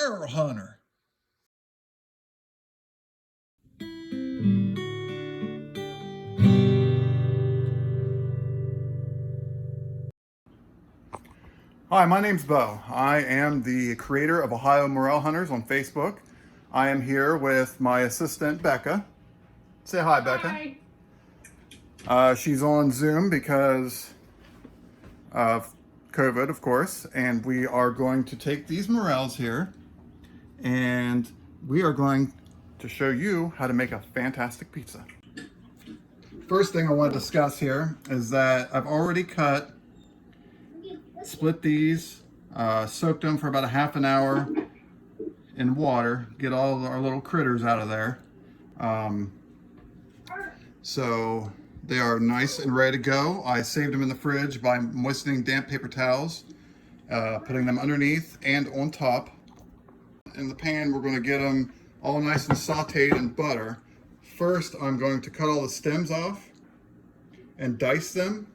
Morel hunter. Hi, my name's Beau. I am the creator of Ohio Morel Hunters on Facebook. I am here with my assistant, Becca. Say hi, Becca. Hi. She's on Zoom because of COVID, of course, and we are going to take these morels here and we are going to show you how to make a fantastic pizza. First thing I want to discuss here is that I've already split these, soaked them for about a half an hour in water, get all our little critters out of there. So they are nice and ready to go. I saved them in the fridge by moistening damp paper towels, putting them underneath and on top. In the pan, we're going to get them all nice and sauteed in butter. First, I'm going to cut all the stems off and dice them.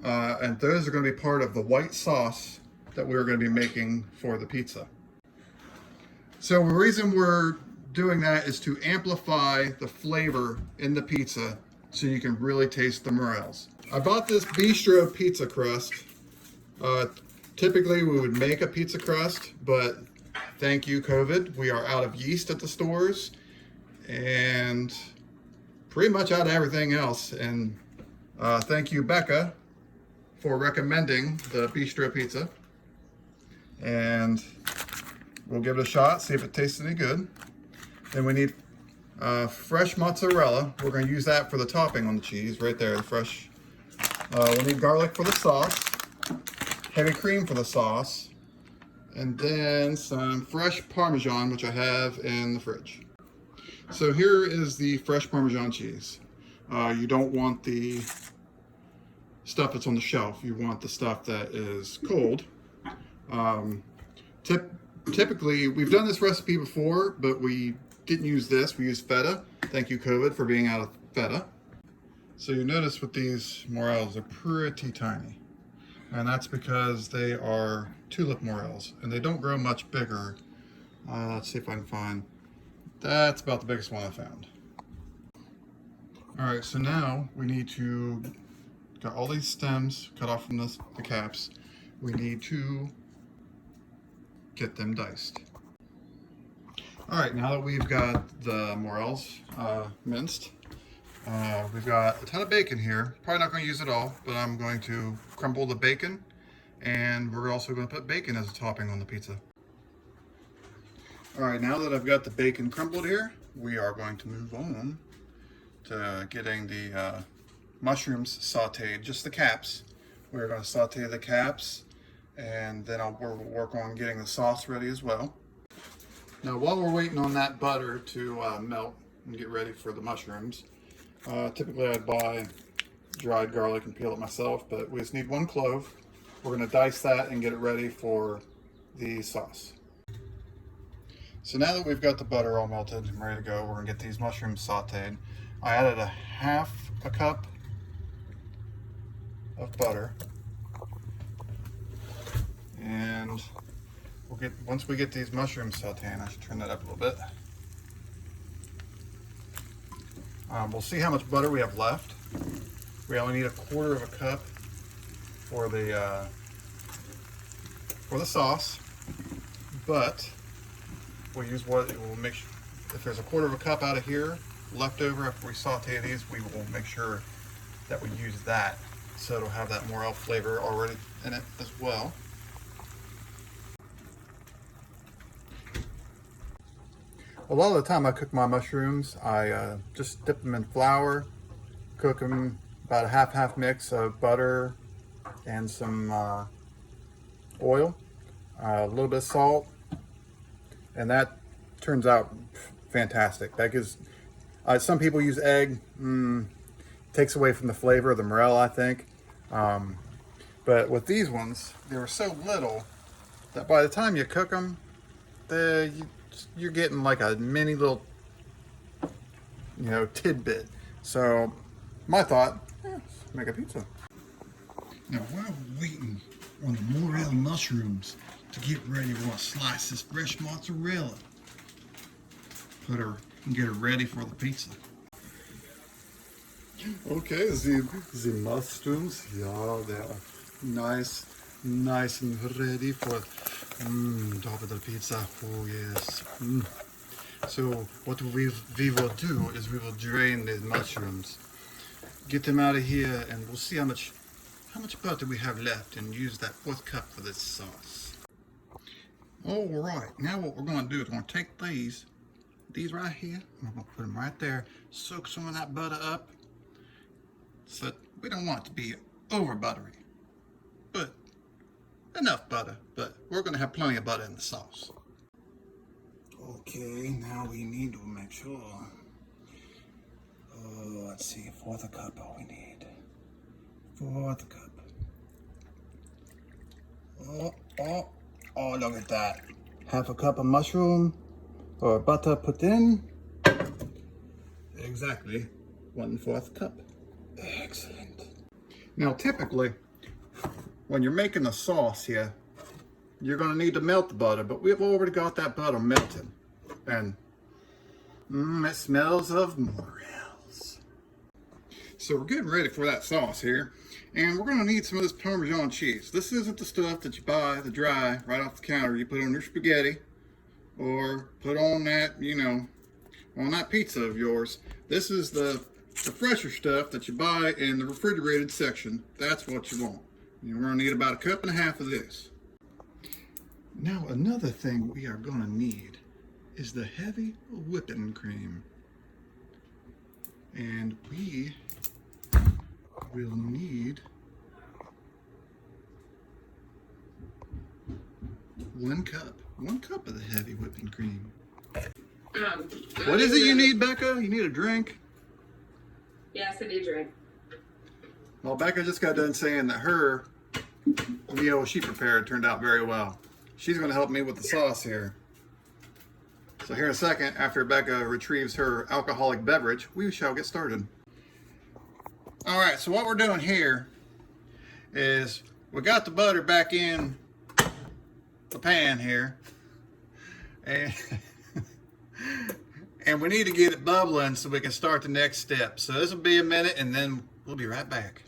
And those are going to be part of the white sauce that we're going to be making for the pizza. So the reason we're doing that is to amplify the flavor in the pizza so you can really taste the morels. I bought this bistro pizza crust. Typically we would make a pizza crust, but thank you COVID, we are out of yeast at the stores and pretty much out of everything else. And thank you, Becca, for recommending the bistro pizza. And we'll give it a shot, see if it tastes any good. Then we need fresh mozzarella. We're going to use that for the topping on the cheese, right there, the fresh. We'll need garlic for the sauce, heavy cream for the sauce, and then some fresh Parmesan, which I have in the fridge. So here is the fresh Parmesan cheese. You don't want the stuff that's on the shelf. You want the stuff that is cold. Typically, we've done this recipe before, but we didn't use this. We used feta. Thank you, COVID, for being out of feta. So you notice with these morels, they're pretty tiny. And that's because they are tulip morels, and they don't grow much bigger. Let's see if I can find. That's about the biggest one I found. All right, so now we need to got all these stems cut off from the caps. We need to get them diced. All right, now that we've got the morels minced, we've got a ton of bacon here. Probably not going to use it all, but I'm going to crumble the bacon, and we're also going to put bacon as a topping on the pizza. All right, now that I've got the bacon crumbled here, we are going to move on to getting the mushrooms sauteed, just the caps. We're going to saute the caps, and then we'll work on getting the sauce ready as well. Now, while we're waiting on that butter to melt and get ready for the mushrooms, typically I'd buy dried garlic and peel it myself, but we just need 1 clove. We're going to dice that and get it ready for the sauce. So now that we've got the butter all melted and ready to go, we're going to get these mushrooms sauteed. I added a half a cup of butter, and once we get these mushrooms sauteing, I should turn that up a little bit. We'll see how much butter we have left. We only need 1/4 of a cup for the sauce, but we'll use we'll make sure if there's 1/4 of a cup out of here left over after we saute these, we will make sure that we use that, so it'll have that morel flavor already in it as well. A lot of the time I cook my mushrooms, I just dip them in flour, cook them about a half mix of butter and some oil, a little bit of salt, and that turns out fantastic. That gives, some people use egg, takes away from the flavor of the morel, I think. But with these ones, they were so little that by the time you cook them, you're getting like a mini little, tidbit. So my thought, let's make a pizza. Now, while we're waiting on the morel mushrooms to get ready, we're gonna slice this fresh mozzarella. Put her and get her ready for the pizza. Okay, the mushrooms, yeah, they are nice and ready for top of the pizza. Oh yes. So what we will do is we will drain the mushrooms, get them out of here, and we'll see how much butter we have left, and use that 4th cup for this sauce. All right, now what we're going to do is we're going to take these right here, and we're going to put them right there, soak some of that butter up. So we don't want it to be over buttery, but enough butter, but we're going to have plenty of butter in the sauce. Okay, now we need to make sure. Oh, let's see, 1/4 cup all we need. 1/4 cup. Oh, look at that. 1/2 cup of mushroom or butter put in. Exactly 1/4 cup. Excellent. Now, typically, when you're making the sauce here, you're going to need to melt the butter, but we've already got that butter melted. And it smells of Morels. So we're getting ready for that sauce here. And we're going to need some of this Parmesan cheese. This isn't the stuff that you buy, the dry, right off the counter. You put on your spaghetti or put on that, on that pizza of yours. This is the fresher stuff that you buy in the refrigerated section. That's what you want. We're going to need about 1.5 cups of this. Now, another thing we are going to need is the heavy whipping cream. And we will need 1 cup. 1 cup of the heavy whipping cream. What is it you need, Becca? You need a drink? Yes, I do drink. Well, Becca just got done saying that her meal she prepared turned out very well. She's going to help me with the sauce here. So here in a second, after Becca retrieves her alcoholic beverage, we shall get started. All right, so what we're doing here is we got the butter back in the pan here, and we need to get it bubbling so we can start the next step. So this will be a minute, and then we'll be right back.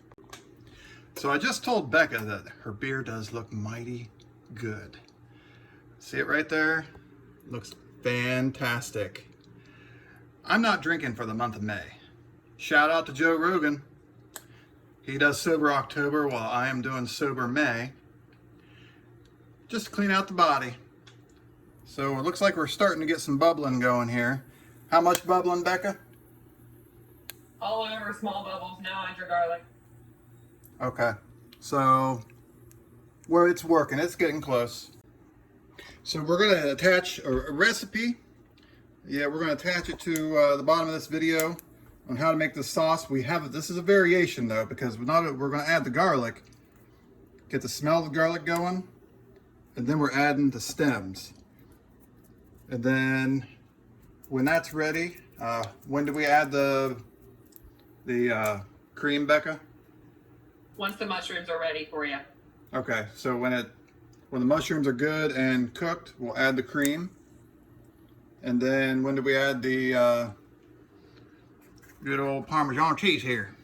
So I just told Becca that her beer does look mighty good. See it right there? Looks fantastic. I'm not drinking for the month of May. Shout out to Joe Rogan. He does Sober October while I am doing Sober May. Just to clean out the body. So it looks like we're starting to get some bubbling going here. How much bubbling, Becca? All over small bubbles, no extra garlic. Okay. So where it's working, it's getting close. So we're going to attach a recipe. Yeah, we're going to attach it to the bottom of this video on how to make this sauce. This is a variation though, because we're going to add the garlic, get the smell of the garlic going, and then we're adding the stems. And then when that's ready, when do we add the cream, Becca? Once the mushrooms are ready for you. Okay, so when the mushrooms are good and cooked, we'll add the cream. And then when do we add the good old Parmesan cheese here?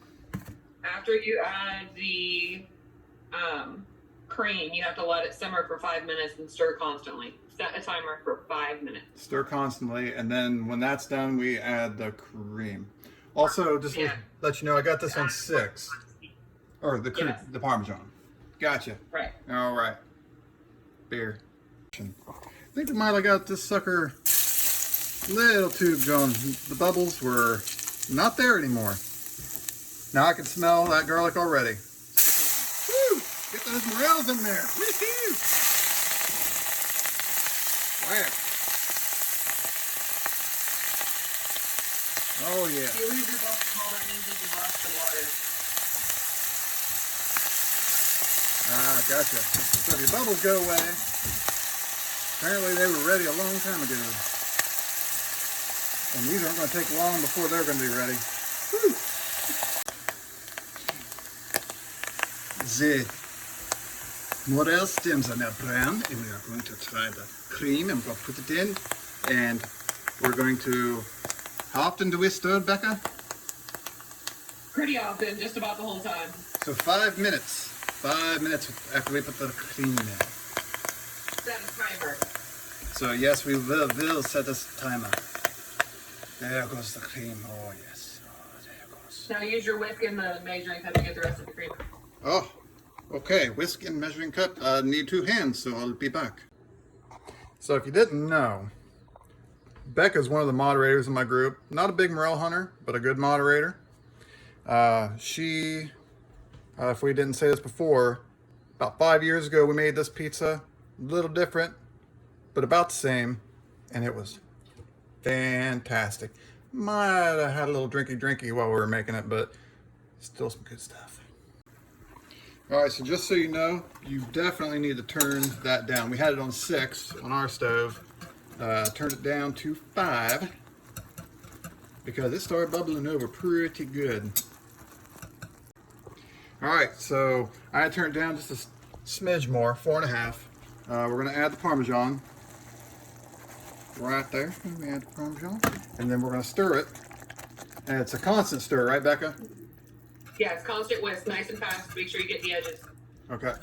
After you add the cream, you have to let it simmer for 5 minutes and stir constantly. Set a timer for 5 minutes. Stir constantly, and then when that's done, we add the cream. Also, just let you know, I got this on 6. Or the cream, the Parmesan. Gotcha. Right. All right. Beer. I think we might have got this sucker little too going. The bubbles were not there anymore. Now I can smell that garlic already. Woo! Get those Morels in there. Woo-hoo! Wow. Oh yeah. If you leave your butter cold, that means you can brush the water. Ah, gotcha. So if your bubbles go away, apparently they were ready a long time ago. And these aren't going to take long before they're going to be ready. Woo. Morel stems are now brown, and we are going to try the cream and we'll put it in. And we're going to, how often do we stir, Becca? Pretty often, just about the whole time. So 5 minutes. 5 minutes after we put the cream in. Set a timer. So yes, we will set this timer. There goes the cream. Oh yes. Oh, there it goes. Now use your whisk and the measuring cup to get the rest of the cream. Oh, okay. Whisk and measuring cup. Need 2 hands, so I'll be back. So if you didn't know, Becca's one of the moderators in my group. Not a big morel hunter, but a good moderator. If we didn't say this before, about 5 years ago we made this pizza. A little different, but about the same, and it was fantastic. Might have had a little drinky while we were making it, but still some good stuff. All right, so just so you know, you definitely need to turn that down. We had it on 6 on our stove. Turned it down to 5 because it started bubbling over pretty good. All right, so I turned it down just a smidge more, 4.5. We're gonna add the Parmesan right there. We add the Parmesan, and then we're gonna stir it. And it's a constant stir, right, Becca? Yeah, it's constant whisk, nice and fast. Make sure you get the edges. Okay.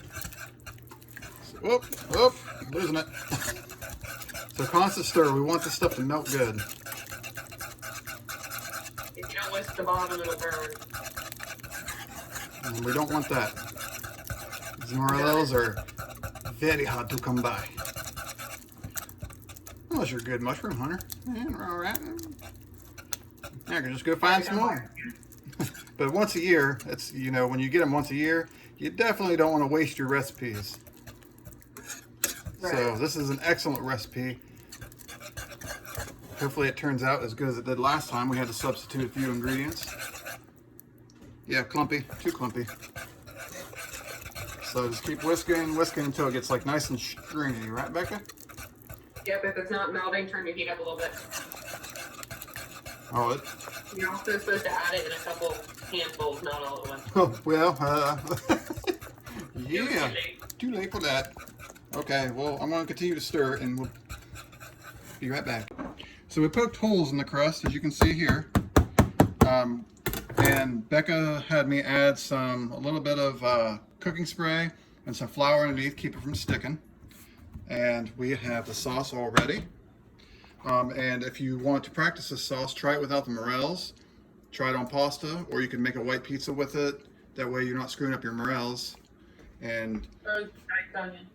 So, whoop, losing it. So constant stir. We want this stuff to melt good. If you don't whisk the bottom, it'll burn. And we don't want that. These morels are very hard to come by. Unless you're a good mushroom hunter. Yeah, all right. Yeah, you can just go find some more. But once a year, it's, you know, when you get them once a year, you definitely don't want to waste your recipes. Right. So this is an excellent recipe. Hopefully it turns out as good as it did last time. We had to substitute a few ingredients. Yeah, clumpy, too clumpy. So just keep whisking until it gets like nice and stringy, right, Becca? Yep, if it's not melting, turn your heat up a little bit. Oh, You're also supposed to add it in a couple handfuls, not all at once. oh well, yeah, too late for that. Okay, well, I'm going to continue to stir and we'll be right back. So we poked holes in the crust, as you can see here. And Becca had me add a little bit of cooking spray and some flour underneath, keep it from sticking. And we have the sauce all ready. And if you want to practice this sauce, try it without the morels. Try it on pasta, or you can make a white pizza with it. That way you're not screwing up your morels. And Or diced onion.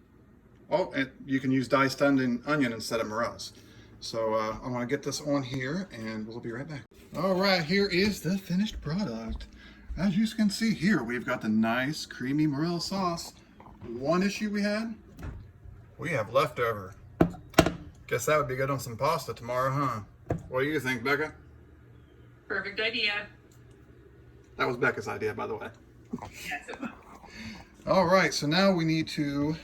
oh, and you can use diced onion instead of morels. So I want to get this on here, and we'll be right back. All right, here is the finished product. As you can see here, we've got the nice creamy morel sauce. One issue we have leftover. Guess that would be good on some pasta tomorrow, huh? What do you think, Becca? Perfect idea. That was Becca's idea, by the way. Yes, it will. All right, so now we need to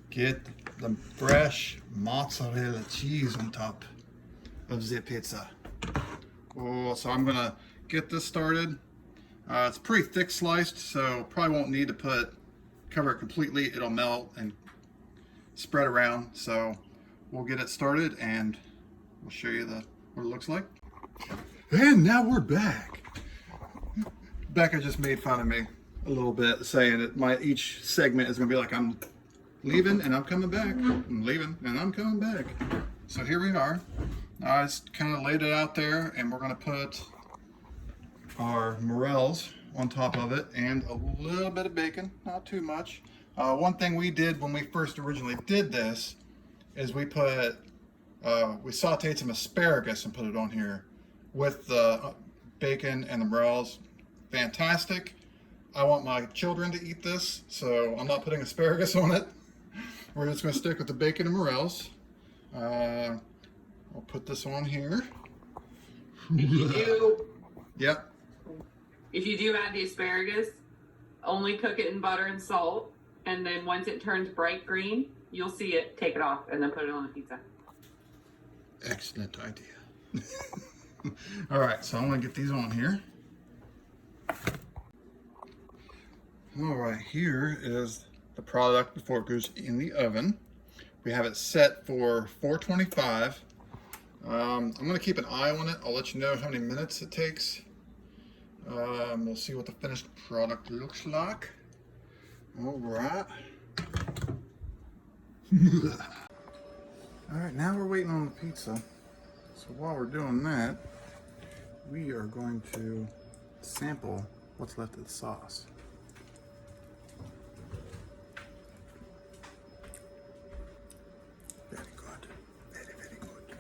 get the fresh mozzarella cheese on top of the pizza. Oh, so I'm gonna get this started. It's pretty thick sliced, so probably won't need to cover it completely. It'll melt and spread around. So we'll get it started and we'll show you what it looks like. And now we're back. Becca just made fun of me a little bit, saying that each segment is gonna be like, I'm leaving and I'm coming back. I'm leaving and I'm coming back. So here we are. I just kind of laid it out there, and we're gonna put our morels on top of it and a little bit of bacon, not too much. One thing we did when we first originally did this is we sauteed some asparagus and put it on here with the bacon and the morels. Fantastic. I want my children to eat this, so I'm not putting asparagus on it. We're just going to stick with the bacon and morels. I'll put this on here. Yep. If you do add the asparagus, only cook it in butter and salt, and then once it turns bright green, you'll see it, take it off, and then put it on the pizza. Excellent idea. All right, so I'm going to get these on here. All right, here is the product before it goes in the oven. We have it set for 425. I'm gonna keep an eye on it. I'll let you know how many minutes it takes. We'll see what the finished product looks like. All right. All right, now we're waiting on the pizza. So while we're doing that, we are going to sample what's left of the sauce. Very good. Very, very good.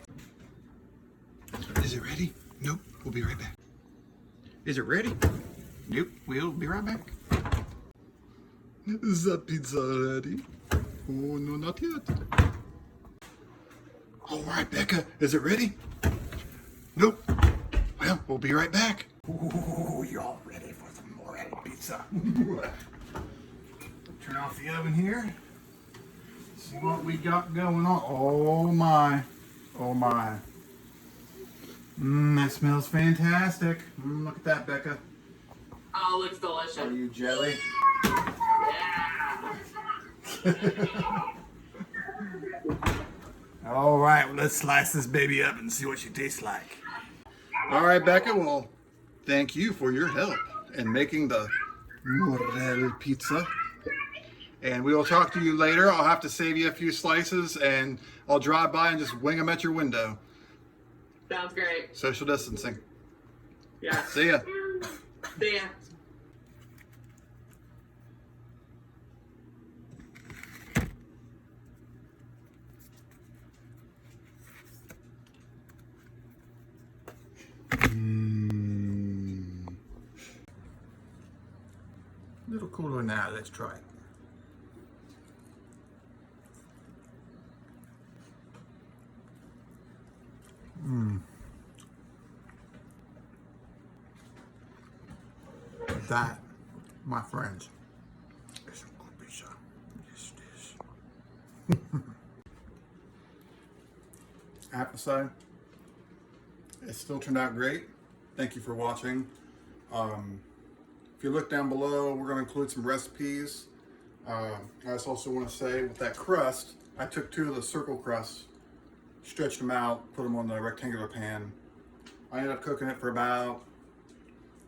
Is it ready? Nope. We'll be right back. Is it ready? Nope. We'll be right back. Is that pizza ready? Oh, no, not yet. All right, Becca. Is it ready? Nope. Well, we'll be right back. Ooh, y'all ready for some Morel pizza? Turn off the oven here. See what we got going on. Oh my. Oh my. That smells fantastic. Look at that, Becca. Oh, looks delicious. Are you jelly? Yeah. All right, well, let's slice this baby up and see what she tastes like. All right, Becca, well, thank you for your help in making the Morel pizza. And we will talk to you later. I'll have to save you a few slices, and I'll drive by and just wing them at your window. Sounds great. Social distancing. Yeah. See ya. See ya. A little cooler now. Let's try it. That, my friends, is some good pizza. Yes, it is. I have to say, it still turned out great. Thank you for watching. If you look down below, we're going to include some recipes. I just also want to say, with that crust, I took 2 of the circle crusts, stretched them out, put them on the rectangular pan. I ended up cooking it for about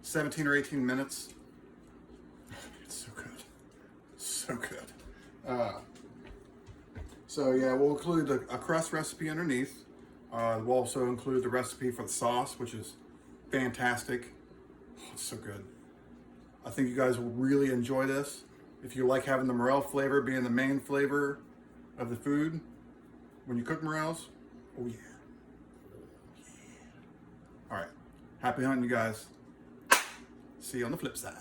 17 or 18 minutes. It's so good. So good. So yeah, we'll include a crust recipe underneath. We'll also include the recipe for the sauce, which is fantastic. Oh, it's so good. I think you guys will really enjoy this. If you like having the Morel flavor being the main flavor of the food when you cook Morels, oh yeah. All right, happy hunting, you guys. See you on the flip side.